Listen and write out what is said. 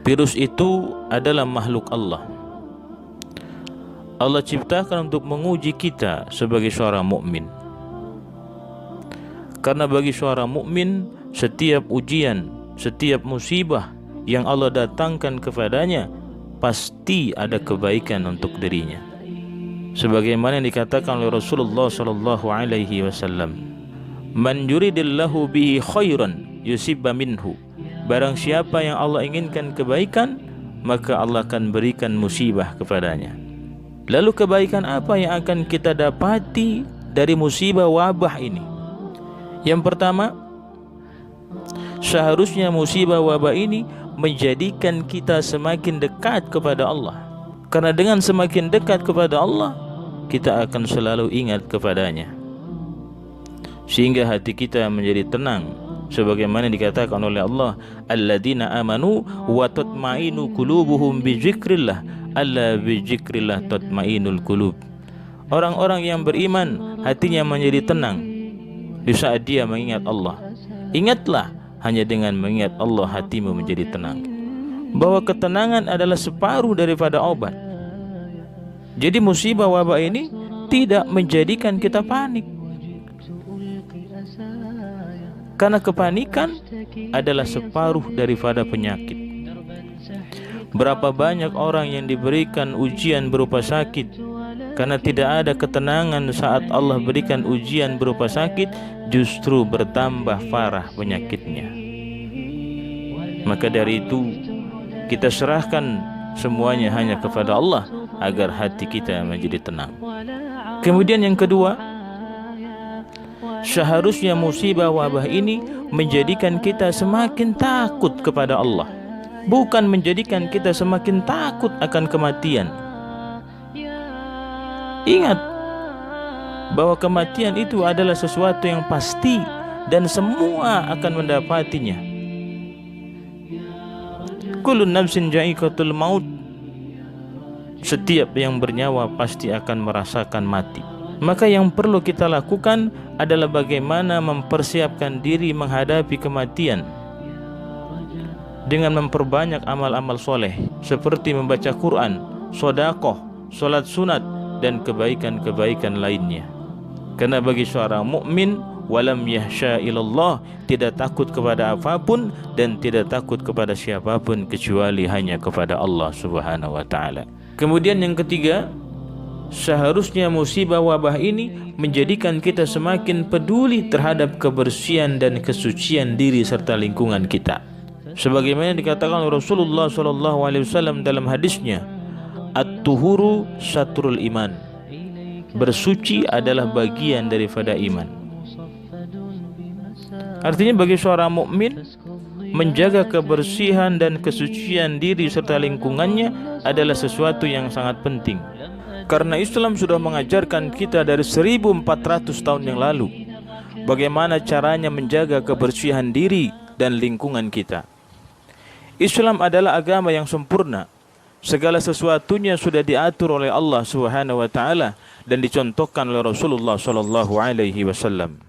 Virus itu adalah makhluk Allah. Allah ciptakan untuk menguji kita sebagai seorang mukmin. Karena bagi seorang mukmin, setiap ujian, setiap musibah yang Allah datangkan kepadanya pasti ada kebaikan untuk dirinya. Sebagaimana yang dikatakan oleh Rasulullah sallallahu alaihi wasallam, "Man yuridillahu bihi khairan yusibba minhu." Barang siapa yang Allah inginkan kebaikan, maka Allah akan berikan musibah kepadanya. Lalu kebaikan apa yang akan kita dapati dari musibah wabah ini? Yang pertama, seharusnya musibah wabah ini menjadikan kita semakin dekat kepada Allah. Karena dengan semakin dekat kepada Allah, kita akan selalu ingat kepadanya, sehingga hati kita menjadi tenang. Sebagaimana dikatakan oleh Allah, alladzina amanu wa tatma'inu qulubuhum bi dzikrillah, alla bi dzikrillah tatma'inul qulub. Orang-orang yang beriman hatinya menjadi tenang di saat dia mengingat Allah. Ingatlah, hanya dengan mengingat Allah hatimu menjadi tenang. Bahwa ketenangan adalah separuh daripada obat. Jadi musibah wabah ini tidak menjadikan kita panik. Karena kepanikan adalah separuh daripada penyakit. Berapa banyak orang yang diberikan ujian berupa sakit, karena tidak ada ketenangan saat Allah berikan ujian berupa sakit, justru bertambah parah penyakitnya. Maka dari itu, kita serahkan semuanya hanya kepada Allah agar hati kita menjadi tenang. Kemudian yang kedua, seharusnya musibah wabah ini menjadikan kita semakin takut kepada Allah, bukan menjadikan kita semakin takut akan kematian. Ingat bahwa kematian itu adalah sesuatu yang pasti dan semua akan mendapatinya. Kullun nafsin dha'iqatul maut. Setiap yang bernyawa pasti akan merasakan mati. Maka yang perlu kita lakukan adalah bagaimana mempersiapkan diri menghadapi kematian dengan memperbanyak amal-amal soleh seperti membaca Quran, sedekah, salat sunat, dan kebaikan-kebaikan lainnya. Karena bagi seorang mukmin, walam yahsya ilallah, tidak takut kepada apapun dan tidak takut kepada siapapun kecuali hanya kepada Allah Subhanahu wa taala. Kemudian yang ketiga, seharusnya musibah wabah ini menjadikan kita semakin peduli terhadap kebersihan dan kesucian diri serta lingkungan kita. Sebagaimana dikatakan oleh Rasulullah SAW dalam hadisnya, at-tuhuru satrul iman. Bersuci adalah bagian daripada iman. Artinya bagi seorang mukmin, menjaga kebersihan dan kesucian diri serta lingkungannya adalah sesuatu yang sangat penting. Karena Islam sudah mengajarkan kita dari 1400 tahun yang lalu bagaimana caranya menjaga kebersihan diri dan lingkungan kita. Islam adalah agama yang sempurna. Segala sesuatunya sudah diatur oleh Allah Subhanahu wa taala dan dicontohkan oleh Rasulullah sallallahu alaihi wasallam.